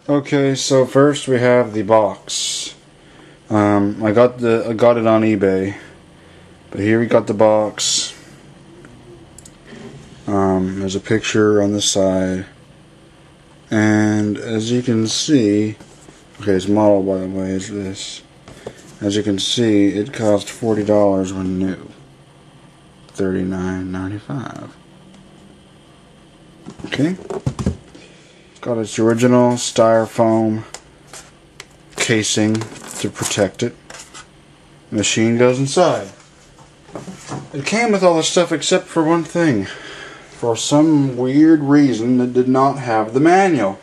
Okay, so first we have the box. I got it on eBay, but here we got the box. There's a picture on the side, and as you can see, okay, its model, by the way, is this. As you can see, it cost $40 when new, $39.95. Okay. Got its original styrofoam casing to protect it. The machine goes inside. It came with all the stuff except for one thing. For some weird reason, it did not have the manual.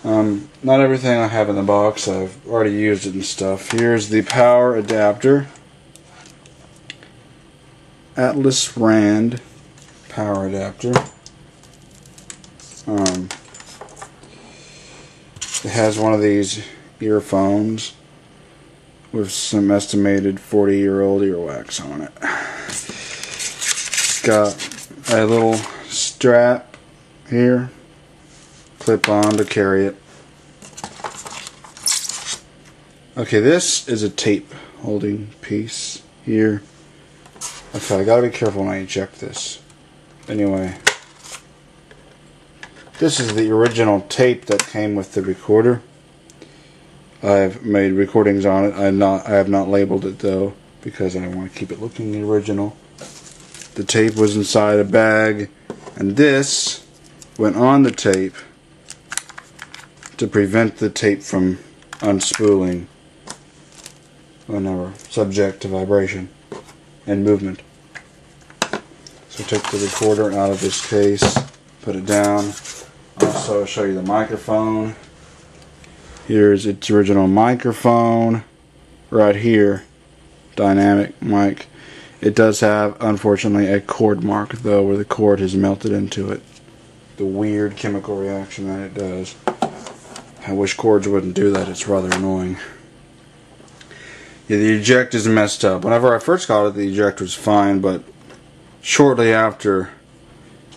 Not everything I have in the box, I've already used it and stuff. Here's the power adapter. Atlas Rand power adapter. It has one of these earphones with some estimated 40-year-old earwax on it. It's got a little strap here, clip on to carry it. Okay, this is a tape holding piece here. Okay, I gotta be careful when I eject this. Anyway, this is the original tape that came with the recorder. I've made recordings on it. I have not labeled it though, because I want to keep it looking the original. The tape was inside a bag, and this went on the tape to prevent the tape from unspooling whenever subject to vibration and movement. So take the recorder out of this case, put it down. Also show you the microphone. Here's its original microphone right here, dynamic mic. It does have, unfortunately, a cord mark though, where the cord has melted into it. The weird chemical reaction that it does. I wish cords wouldn't do that, it's rather annoying. Yeah, the eject is messed up. Whenever I first got it, the eject was fine, but shortly after,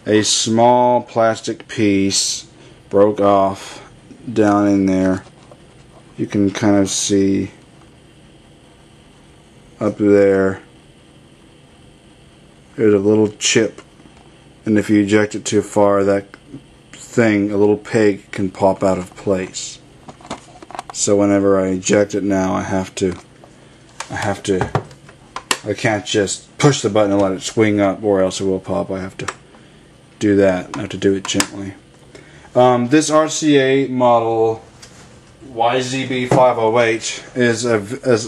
a small plastic piece broke off down in there. You can kind of see up there. There's a little chip, and if you eject it too far, that thing, a little peg, can pop out of place. So whenever I eject it now, I can't just push the button and let it swing up, or else it will pop. I have to do that. I have to do it gently. This RCA model YZB 508 is a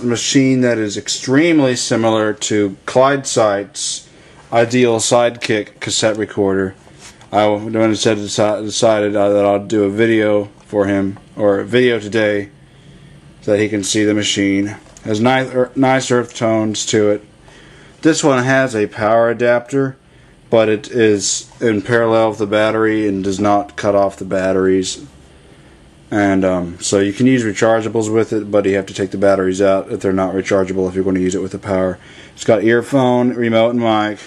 machine that is extremely similar to ClydeSight's Ideal Sidekick cassette recorder. I decided that I'll do a video for him, or a video today, so that he can see the machine. It has nice earth tones to it. This one has a power adapter, but it is in parallel with the battery and does not cut off the batteries. And so you can use rechargeables with it, but you have to take the batteries out if they're not rechargeable if you're going to use it with the power. It's got earphone, remote, and mic.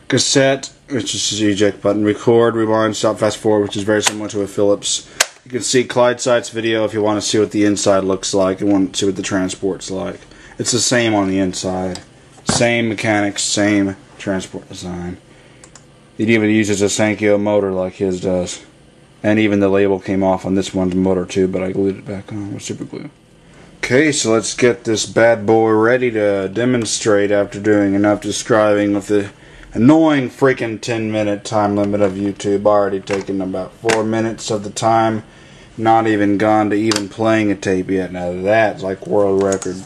Cassette, which is the eject button. Record, rewind, stop, fast forward, which is very similar to a Philips. You can see ClydeSight's video if you want to see what the inside looks like and want to see what the transport's like. It's the same on the inside. Same mechanics, same transport design. It even uses a Sankyo motor like his does. And even the label came off on this one's motor too, but I glued it back on with super glue. Okay, so let's get this bad boy ready to demonstrate after doing enough describing with the annoying freaking 10-minute time limit of YouTube. Already taken about 4 minutes of the time. Not even gone to even playing a tape yet. Now that's like world record.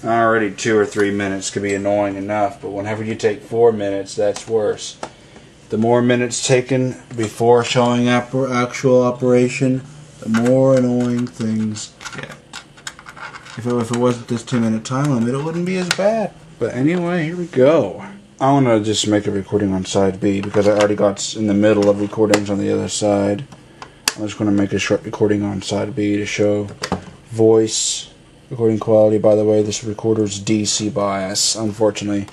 Already 2 or 3 minutes could be annoying enough, but whenever you take 4 minutes, that's worse. The more minutes taken before showing actual operation, the more annoying things get. If it wasn't this 2-minute time limit, it wouldn't be as bad. But anyway, here we go. I want to just make a recording on side B because I already got in the middle of recordings on the other side. I'm just going to make a short recording on side B to show voice recording quality. By the way, this recorder's DC bias, unfortunately,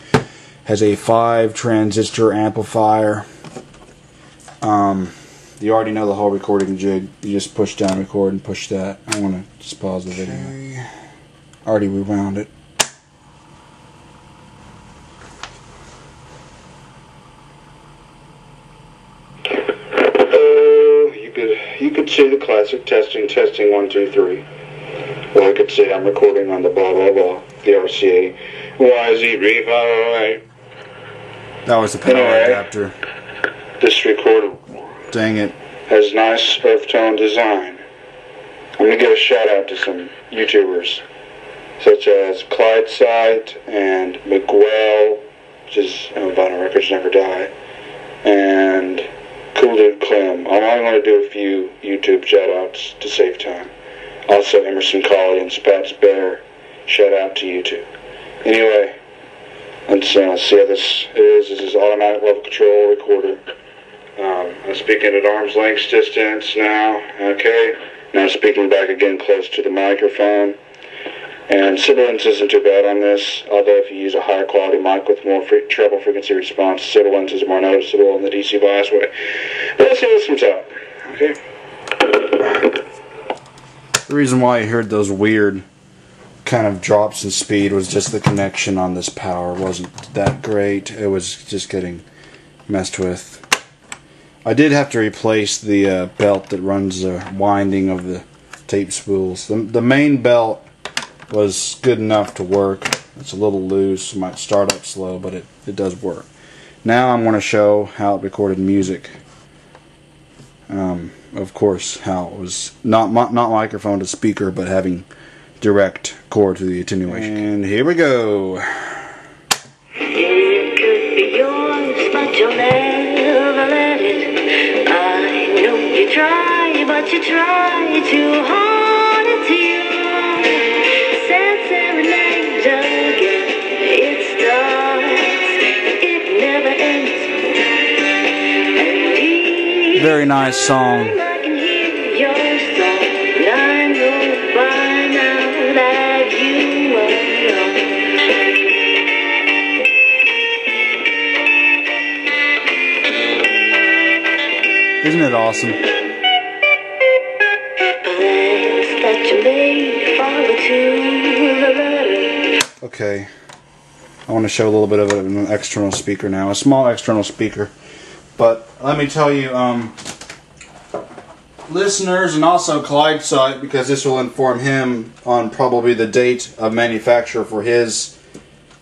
has a 5 transistor amplifier. You already know the whole recording jig. You just push down record and push that. I want to just pause the video. Okay. Already rewound it. You could say the classic testing 1 2 3. Or I could say I'm recording on the blah blah blah, the RCA YZB 508. That was the power adapter. This recorder, dang it, has nice earth tone design. I'm gonna give a shout out to some YouTubers such as ClydeSight and Miguel, which is Vinyl Records Never Die, and Cool Dude Clem. I'm only going to do a few YouTube shout-outs to save time. Also, Emerson Colley and Spats Bear. Shout out to you too. Anyway, let's see how this is. This is automatic level control recorder. I'm speaking at arm's length distance now. Okay. Now speaking back again close to the microphone. And sibilance isn't too bad on this, although if you use a higher quality mic with more treble frequency response, sibilance is more noticeable in the DC bias way. But let's see this from top. Okay. The reason why you heard those weird kind of drops in speed was just the connection on this power wasn't that great. It was just getting messed with. I did have to replace the belt that runs the winding of the tape spools. The main belt was good enough to work. It's a little loose, it might start up slow, but it does work. Now I'm going to show how it recorded music. Of course, how it was not microphone to speaker, but having direct cord to the attenuation. And here we go. It could be yours, but you'll never let it. I know you try, but you try too hard. It's you. Very nice song. Isn't it awesome? Okay, I want to show a little bit of it in an external speaker now, a small external speaker. But let me tell you, listeners, and also ClydeSight, because this will inform him on probably the date of manufacture for his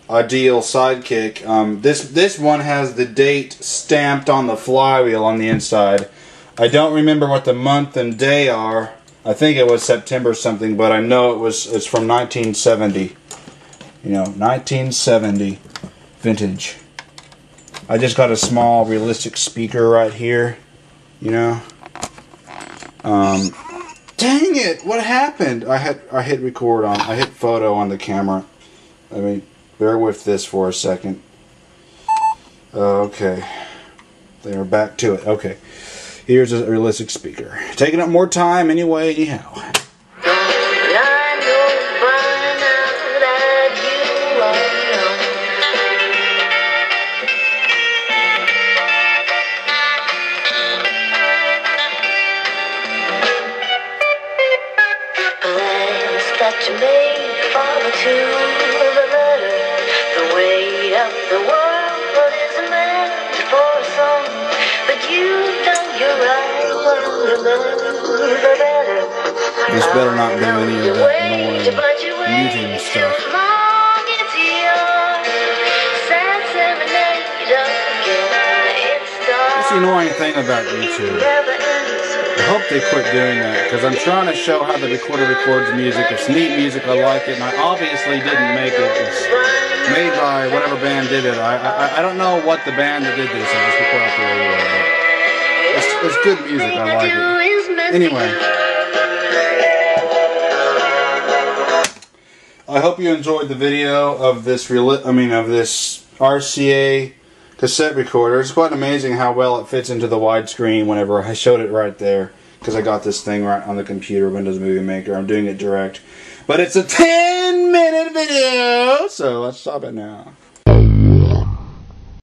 ideal sidekick. This one has the date stamped on the flywheel on the inside. I don't remember what the month and day are. I think it was September something, but I know it's from 1970. You know, 1970 vintage. I just got a small realistic speaker right here, you know. Dang it! What happened? I hit record on. I hit photo on the camera. Let me bear with this for a second. Okay, they are back to it. Okay, here's a realistic speaker. Taking up more time anyway. Anyhow. That you made follow to the letter. The weight of the world isn't meant for a song, but you done your right the better. This better not do any of that more muting stuff. That's the annoying thing about YouTube. I hope they quit doing that, because I'm trying to show how the recorder records music. It's neat music, I like it, and I obviously didn't make it. It's made by whatever band did it. I don't know what the band that did this, I just record off the radio, but it's good music, I like it. Anyway, I hope you enjoyed the video of this this RCA cassette recorder. It's quite amazing how well it fits into the widescreen whenever I showed it right there, because I got this thing right on the computer, Windows Movie Maker. I'm doing it direct. But it's a 10-minute video, so let's stop it now.